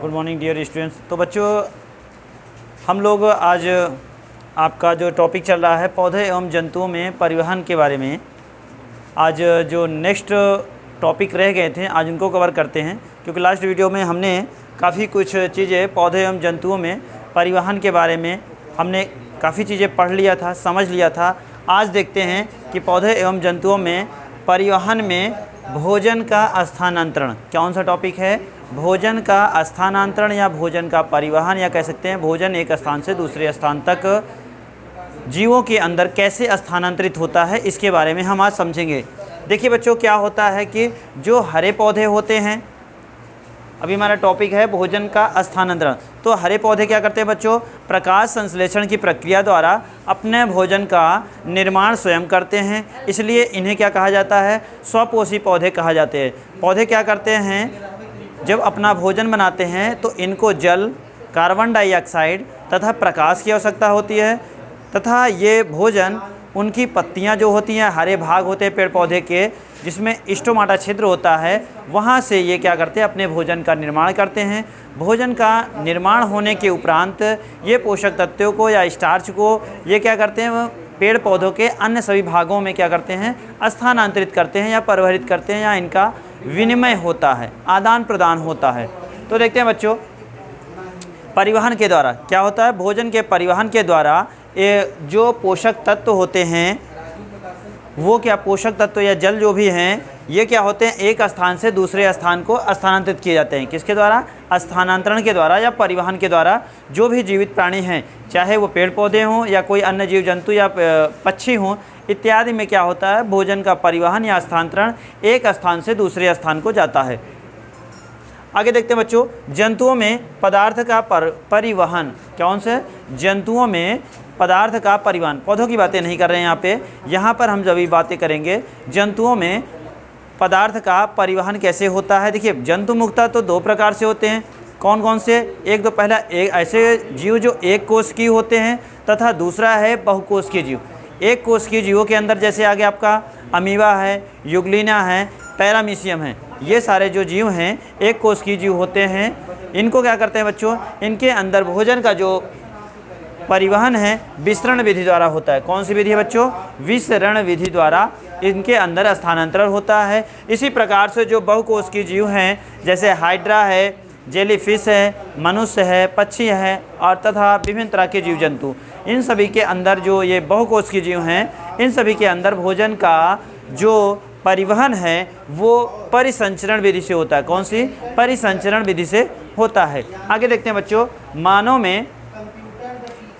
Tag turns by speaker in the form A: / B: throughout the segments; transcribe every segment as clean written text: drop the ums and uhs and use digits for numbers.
A: Good morning dear students. तो बच्चों, हम लोग आज आपका जो टॉपिक चल रहा है पौधे एवं जंतुओं में परिवहन के बारे में, आज जो नेक्स्ट टॉपिक रह गए थे आज उनको कवर करते हैं, क्योंकि लास्ट वीडियो में हमने काफ़ी कुछ चीज़ें पौधे एवं जंतुओं में परिवहन के बारे में हमने काफ़ी चीज़ें पढ़ लिया था, समझ लिया था। आज देखते हैं कि पौधे एवं जंतुओं में परिवहन में भोजन का स्थानांतरण, कौन सा टॉपिक है? भोजन का स्थानांतरण या भोजन का परिवहन, या कह सकते हैं भोजन एक स्थान से दूसरे स्थान तक जीवों के अंदर कैसे स्थानांतरित होता है, इसके बारे में हम आज समझेंगे। देखिए बच्चों, क्या होता है कि जो हरे पौधे होते हैं, अभी हमारा टॉपिक है भोजन का स्थानांतरण। तो हरे पौधे क्या करते हैं बच्चों? प्रकाश संश्लेषण की प्रक्रिया द्वारा अपने भोजन का निर्माण स्वयं करते हैं, इसलिए इन्हें क्या कहा जाता है? स्वपोषी पौधे कहा जाते हैं। पौधे क्या करते हैं? जब अपना भोजन बनाते हैं तो इनको जल, कार्बन डाइऑक्साइड तथा प्रकाश की आवश्यकता होती है, तथा ये भोजन उनकी पत्तियां जो होती हैं, हरे भाग होते हैं पेड़ पौधे के, जिसमें स्टोमाटा छिद्र होता है, वहाँ से ये क्या करते हैं? अपने भोजन का निर्माण करते हैं। भोजन का निर्माण होने के उपरांत ये पोषक तत्वों को या स्टार्च को ये क्या करते हैं? पेड़ पौधों के अन्य सभी भागों में क्या करते हैं? स्थानांतरित करते हैं या परिवहित करते हैं, या इनका विनिमय होता है, आदान प्रदान होता है। तो देखते हैं बच्चों, परिवहन के द्वारा क्या होता है? भोजन के परिवहन के द्वारा ये जो पोषक तत्व होते हैं, वो क्या पोषक तत्व या जल जो भी हैं, ये क्या होते हैं? एक स्थान से दूसरे स्थान को स्थानांतरित किए जाते हैं। किसके द्वारा? स्थानांतरण के द्वारा या परिवहन के द्वारा। जो भी जीवित प्राणी हैं, चाहे वो पेड़ पौधे हों या कोई अन्य जीव जंतु या पक्षी हों इत्यादि, में क्या होता है? भोजन का परिवहन या स्थानांतरण एक स्थान से दूसरे स्थान को जाता है। आगे देखते हैं बच्चों, जंतुओं में पदार्थ का परिवहन, कौन से? जंतुओं में पदार्थ का परिवहन। पौधों की बातें नहीं कर रहे हैं यहाँ पर हम जब भी बातें करेंगे जंतुओं में पदार्थ का परिवहन कैसे होता है। देखिए, जंतु मुक्ता तो दो प्रकार से होते हैं। कौन कौन से? एक तो पहला एक ऐसे जीव जो एक कोष की होते हैं, तथा दूसरा है बहुकोष के जीव। एक कोष की जीवों के अंदर जैसे आगे आपका अमीबा है, युग्लिना है, पैरामीशियम है, ये सारे जो जीव हैं एक कोष की जीव होते हैं। इनको क्या करते हैं बच्चों? इनके अंदर भोजन का जो परिवहन है विसरण विधि द्वारा होता है। कौन सी विधि है बच्चों? विसरण विधि द्वारा इनके अंदर स्थानांतरण होता है। इसी प्रकार से जो बहुकोष की जीव हैं, जैसे हाइड्रा है, जेलीफिश है, मनुष्य है, पक्षी है, और तथा विभिन्न तरह के जीव जंतु, इन सभी के अंदर जो ये बहुकोष की जीव हैं, इन सभी के अंदर भोजन का जो परिवहन है वो परिसंचरण विधि से होता है। कौन सी? परिसंचरण विधि से होता है। आगे देखते हैं बच्चों, मानव में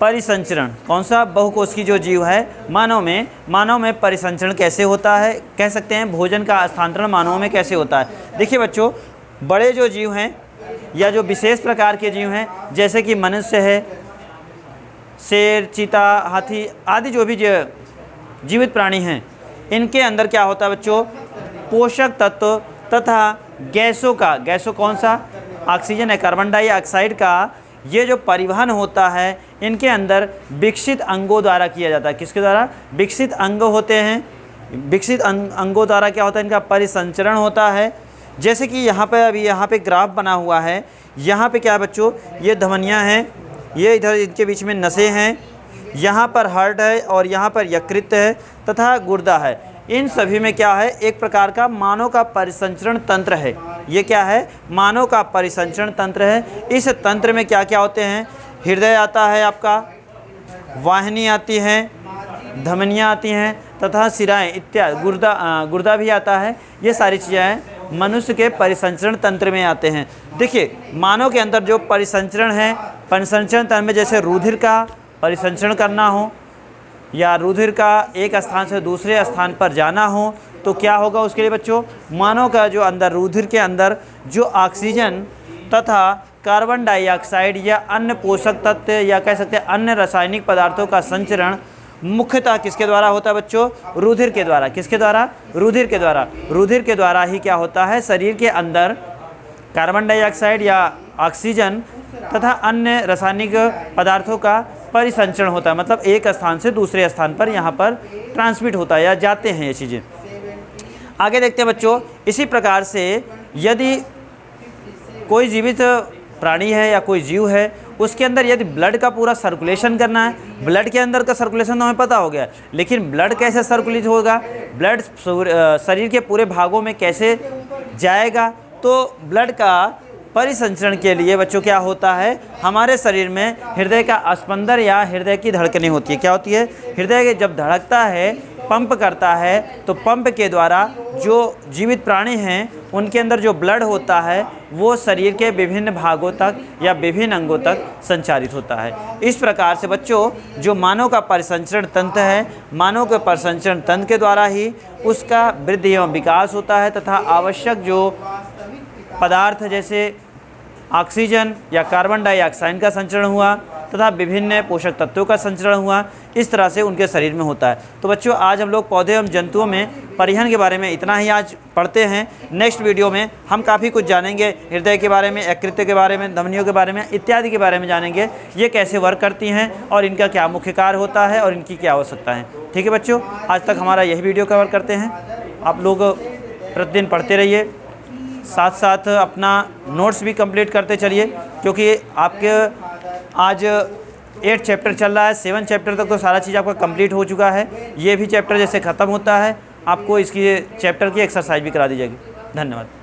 A: परिसंचरण, कौन सा? बहुकोष की जो जीव है, मानव में परिसंचरण कैसे होता है? कह सकते हैं भोजन का स्थानांतरण मानवों में कैसे होता है। देखिए बच्चों, बड़े जो जीव हैं या जो विशेष प्रकार के जीव हैं, जैसे कि मनुष्य है, शेर, चीता, हाथी आदि जो भी जीवित प्राणी हैं, इनके अंदर क्या होता है बच्चों? पोषक तत्व तथा गैसों कौन सा? ऑक्सीजन है, कार्बन डाइऑक्साइड का ये जो परिवहन होता है इनके अंदर विकसित अंगों द्वारा किया जाता है। किसके द्वारा? विकसित अंग होते हैं। विकसित अंगों द्वारा क्या होता है? इनका परिसंचरण होता है। जैसे कि यहाँ पे ग्राफ बना हुआ है। यहाँ पे क्या है बच्चों? ये धमनियाँ हैं, ये इधर इनके बीच में नसें हैं, यहाँ पर हार्ट है और यहाँ पर यकृत है तथा गुर्दा है। इन सभी में क्या है? एक प्रकार का मानव का परिसंचरण तंत्र है। ये क्या है? मानव का परिसंचरण तंत्र है। इस तंत्र में क्या क्या होते हैं? हृदय आता है आपका, वाहिनी आती है, धमनियाँ आती हैं तथा सिराएँ इत्यादि, गुर्दा भी आता है। ये सारी चीज़ें मनुष्य के परिसंचरण तंत्र में आते हैं। देखिए, मानव के अंदर जो परिसंचरण है, परिसंचरण तंत्र में जैसे रुधिर का परिसंचरण करना हो या रुधिर का एक स्थान से दूसरे स्थान पर जाना हो, तो क्या होगा उसके लिए बच्चों? मानव का जो अंदर रुधिर के अंदर जो ऑक्सीजन तथा कार्बन डाइऑक्साइड या अन्य पोषक तत्व या कह सकते हैं अन्य रासायनिक पदार्थों का संचरण मुख्यतः किसके द्वारा होता है बच्चों? रुधिर के द्वारा। किसके द्वारा? रुधिर के द्वारा। रुधिर के द्वारा ही क्या होता है? शरीर के अंदर कार्बन डाइऑक्साइड या ऑक्सीजन तथा अन्य रासायनिक पदार्थों का परिसंचरण होता है। मतलब एक स्थान से दूसरे स्थान पर यहाँ पर ट्रांसमिट होता है या जाते हैं ये चीज़ें। आगे देखते हैं बच्चों, इसी प्रकार से यदि कोई जीवित प्राणी है या कोई जीव है, उसके अंदर यदि ब्लड का पूरा सर्कुलेशन करना है, ब्लड के अंदर का सर्कुलेशन तो हमें पता हो गया, लेकिन ब्लड कैसे सर्कुलेट होगा, ब्लड शरीर के पूरे भागों में कैसे जाएगा, तो ब्लड का परिसंचरण के लिए बच्चों क्या होता है, हमारे शरीर में हृदय का स्पंदन या हृदय की धड़कनें होती है। क्या होती है, हृदय जब धड़कता है, पंप करता है, तो पंप के द्वारा जो जीवित प्राणी हैं उनके अंदर जो ब्लड होता है वो शरीर के विभिन्न भागों तक या विभिन्न अंगों तक संचारित होता है। इस प्रकार से बच्चों जो मानव का परिसंचरण तंत्र है, मानव के परिसंचरण तंत्र के द्वारा ही उसका वृद्धि एवं विकास होता है तथा आवश्यक जो पदार्थ जैसे ऑक्सीजन या कार्बन डाइऑक्साइड का संचरण हुआ तथा विभिन्न पोषक तत्वों का संचरण हुआ, इस तरह से उनके शरीर में होता है। तो बच्चों आज हम लोग पौधे एवं जंतुओं में परिवहन के बारे में इतना ही आज पढ़ते हैं। नेक्स्ट वीडियो में हम काफ़ी कुछ जानेंगे, हृदय के बारे में, यकृत के बारे में, धमनियों के बारे में इत्यादि के बारे में जानेंगे, ये कैसे वर्क करती हैं और इनका क्या मुख्य कार्य होता है और इनकी क्या आवश्यकता है। ठीक है बच्चों, आज तक हमारा यही वीडियो कवर करते हैं। आप लोग प्रतिदिन पढ़ते रहिए, साथ साथ अपना नोट्स भी कंप्लीट करते चलिए, क्योंकि आपके आज 8 चैप्टर चल रहा है, 7 चैप्टर तक तो सारा चीज़ आपका कंप्लीट हो चुका है। ये भी चैप्टर जैसे ख़त्म होता है आपको इसकी चैप्टर की एक्सरसाइज भी करा दी जाएगी। धन्यवाद।